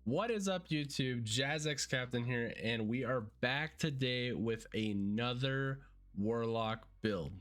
What is up, YouTube? JazzX Captain here, and we are back today with another Warlock build.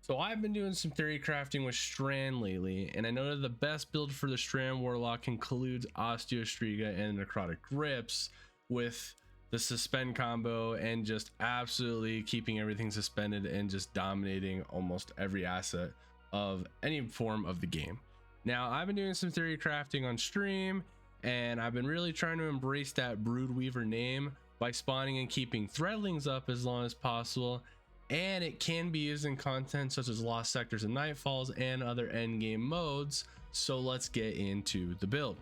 So I've been doing some theory crafting with Strand lately, and I know that the best build for the Strand Warlock includes Osteostriga and Necrotic Grips with the suspend combo and just absolutely keeping everything suspended and just dominating almost every asset of any form of the game. Now, I've been doing some theory crafting on stream, and I've been really trying to embrace that Broodweaver name by spawning and keeping Threadlings up as long as possible, and it can be used in content such as Lost Sectors and Nightfalls and other endgame modes. So let's get into the build.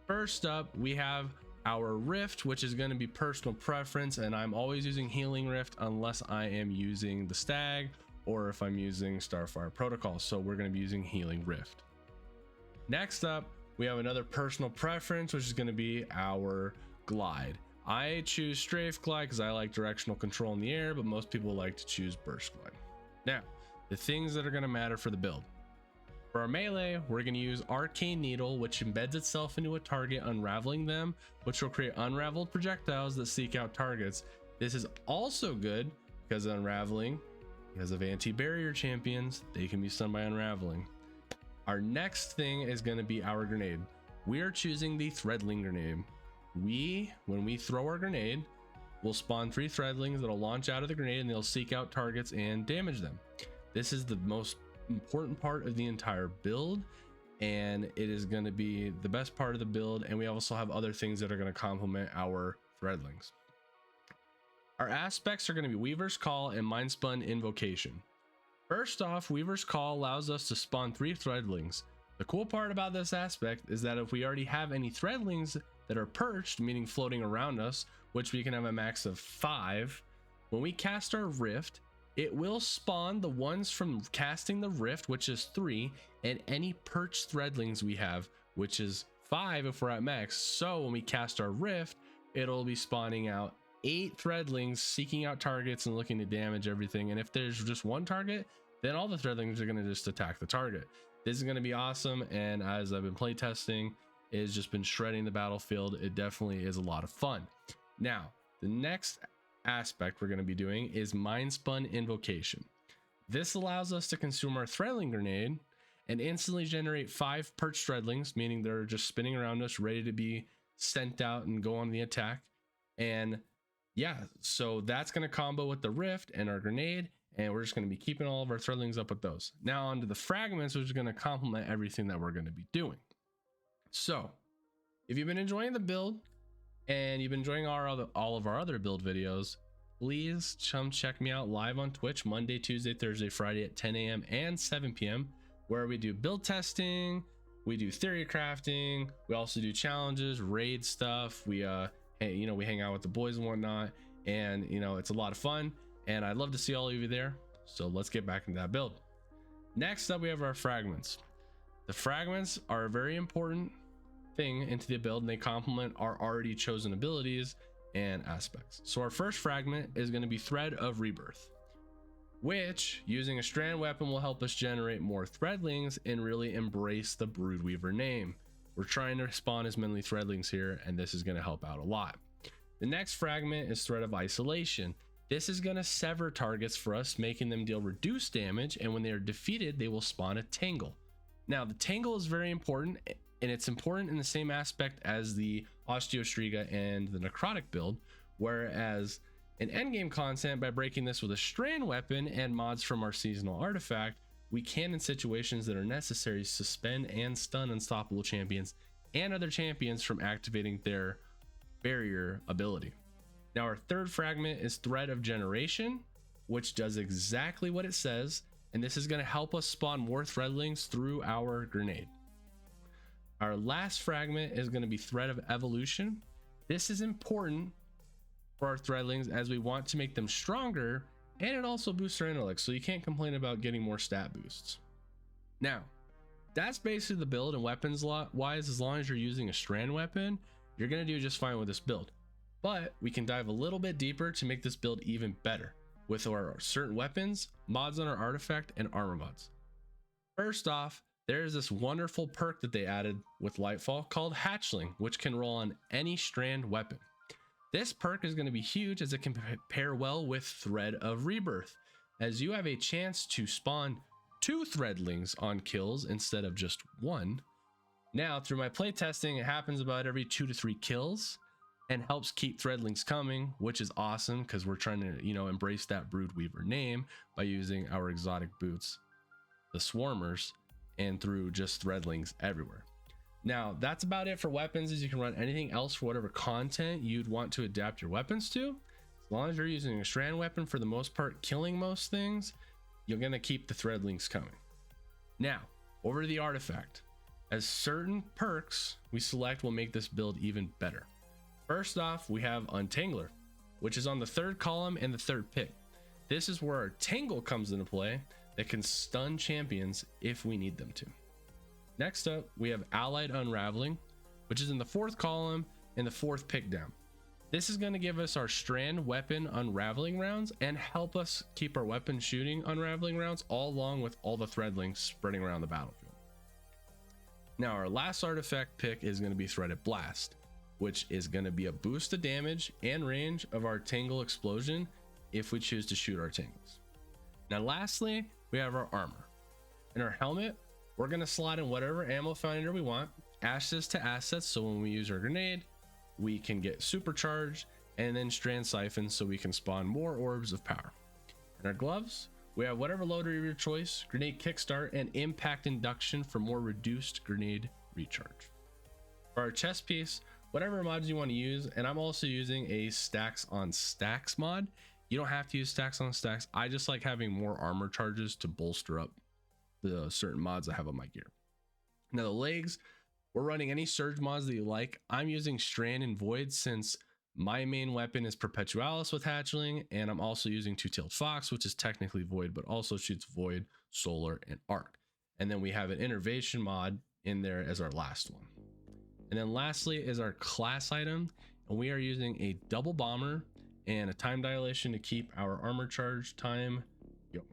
First up, we have our Rift, which is going to be personal preference, and I'm always using Healing Rift unless I am using the Stag or if I'm using Starfire Protocol. So we're going to be using Healing Rift. Next up, we have another personal preference, which is going to be our Glide. I choose Strafe Glide because I like directional control in the air, but most people like to choose Burst Glide. Now, the things that are going to matter for the build. For our melee, we're going to use Arcane Needle, which embeds itself into a target, unraveling them, which will create unraveled projectiles that seek out targets. This is also good because unraveling, because of anti-barrier champions, they can be stunned by unraveling. Our next thing is going to be our grenade. We are choosing the Threadling grenade. When we throw our grenade, we'll spawn 3 Threadlings that'll launch out of the grenade and they'll seek out targets and damage them. This is the most important part of the entire build, and it is going to be the best part of the build, and we also have other things that are going to complement our Threadlings. Our aspects are going to be Weaver's Call and Mindspun Invocation. First off, Weaver's Call allows us to spawn 3 Threadlings. The cool part about this aspect is that if we already have any Threadlings that are perched, meaning floating around us, which we can have a max of 5, when we cast our Rift, it will spawn the ones from casting the Rift, which is 3, and any perched Threadlings we have, which is 5 if we're at max. So when we cast our Rift, it'll be spawning out 8 Threadlings seeking out targets and looking to damage everything. And if there's just one target, then all the Threadlings are going to just attack the target. This is going to be awesome, and as I've been playtesting, it's just been shredding the battlefield. It definitely is a lot of fun. Now, the next aspect we're going to be doing is Mindspun Invocation. This allows us to consume our Threadling grenade and instantly generate 5 perched Threadlings, meaning they're just spinning around us, ready to be sent out and go on the attack. And yeah, so that's going to combo with the Rift and our grenade, and we're just going to be keeping all of our Threadlings up with those. Now onto the Fragments, which is going to complement everything that we're going to be doing. So if you've been enjoying the build and you've been enjoying all of our other build videos, please come check me out live on Twitch Monday, Tuesday, Thursday, Friday at 10 a.m. and 7 p.m. where we do build testing, we do theory crafting, we also do challenges, raid stuff. We we hang out with the boys and whatnot, and it's a lot of fun, and I'd love to see all of you there. So let's get back into that build. Next up, we have our Fragments. The Fragments are a very important thing into the build, and they complement our already chosen abilities and aspects. So our first fragment is going to be Thread of Rebirth, which using a strand weapon will help us generate more Threadlings and really embrace the Broodweaver name. We're trying to spawn as many Threadlings here, and this is going to help out a lot. The next fragment is Thread of Isolation. This is going to sever targets for us, making them deal reduced damage, and when they are defeated, they will spawn a Tangle. Now, the Tangle is very important, and it's important in the same aspect as the Osteostriga and the Necrotic build, whereas in endgame content, by breaking this with a strand weapon and mods from our seasonal artifact, we can, in situations that are necessary, suspend and stun unstoppable champions and other champions from activating their barrier ability. Now, our third fragment is Thread of Generation, which does exactly what it says, and this is going to help us spawn more Threadlings through our grenade. Our last fragment is going to be Thread of Evolution. This is important for our Threadlings as we want to make them stronger, and it also boosts our intellect, so you can't complain about getting more stat boosts. Now, that's basically the build, and weapons wise, as long as you're using a strand weapon, you're going to do just fine with this build. But we can dive a little bit deeper to make this build even better with our certain weapons, mods on our artifact, and armor mods. First off, there's this wonderful perk that they added with Lightfall called Hatchling, which can roll on any strand weapon. This perk is going to be huge as it can pair well with Thread of Rebirth, as you have a chance to spawn 2 Threadlings on kills instead of just 1. Now, through my playtesting, it happens about every 2 to 3 kills and helps keep Threadlings coming, which is awesome because we're trying to, embrace that Broodweaver name by using our exotic boots, the Swarmers, and through just Threadlings everywhere. Now, that's about it for weapons, as you can run anything else for whatever content you'd want to adapt your weapons to. As long as you're using a strand weapon, for the most part, killing most things, you're going to keep the Threadlings coming. Now, over to the artifact. As certain perks we select will make this build even better. First off, we have Untangler, which is on the 3rd column and the 3rd pick. This is where our Tangle comes into play that can stun champions if we need them to. Next up, we have Allied Unraveling, which is in the 4th column and the 4th pick down. This is going to give us our strand weapon unraveling rounds and help us keep our weapon shooting unraveling rounds all along with all the Threadlings spreading around the battlefield. Now, our last artifact pick is going to be Threaded Blast, which is going to be a boost to damage and range of our Tangle Explosion if we choose to shoot our Tangles. Now, lastly, we have our armor. In our helmet, we're going to slot in whatever ammo finder we want, ashes to assets, so when we use our grenade, we can get supercharged, and then strand siphon so we can spawn more orbs of power. In our gloves, we have whatever loader of your choice, grenade kickstart, and impact induction for more reduced grenade recharge. For our chest piece, whatever mods you want to use, and I'm also using a stacks on stacks mod. You don't have to use stacks on stacks. I just like having more armor charges to bolster up the certain mods I have on my gear. Now the legs, we're running any surge mods that you like. I'm using Strand and Void since my main weapon is Perpetualis with Hatchling, and I'm also using Two-Tailed Fox, which is technically Void, but also shoots Void, Solar, and Arc. And then we have an Innervation mod in there as our last one. And then lastly is our class item, and we are using a double bomber and a time dilation to keep our armor charge time going.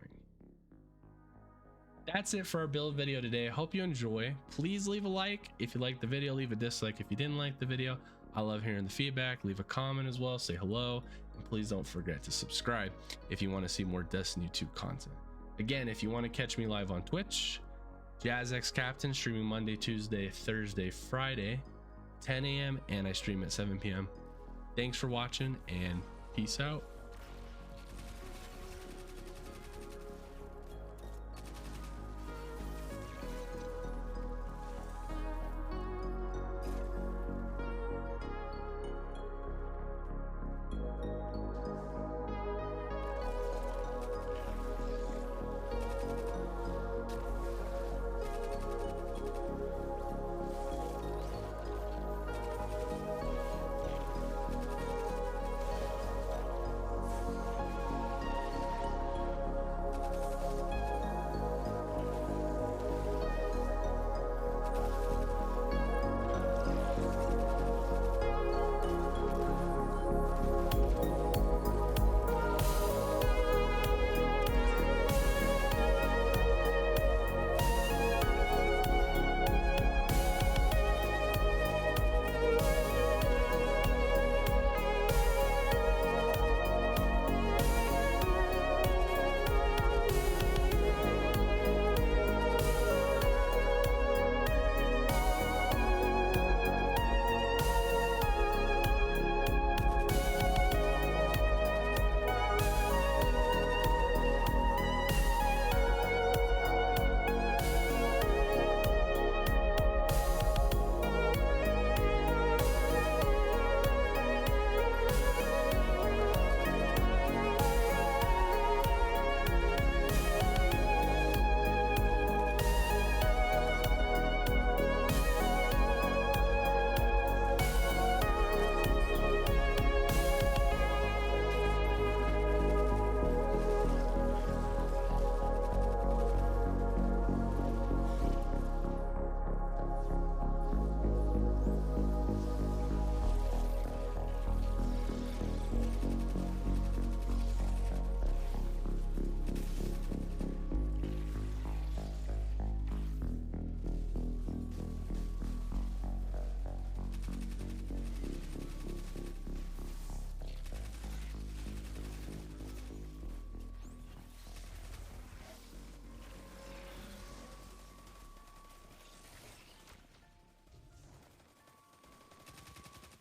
That's it for our build video today. I hope you enjoy. Please leave a like if you liked the video, leave a dislike if you didn't like the video. I love hearing the feedback. Leave a comment as well, say hello, and please don't forget to subscribe if you want to see more Destiny 2 content. Again, if you want to catch me live on Twitch, JazzX Captain, streaming Monday, Tuesday, Thursday, Friday, 10 a.m. and I stream at 7 p.m. Thanks for watching, and peace out.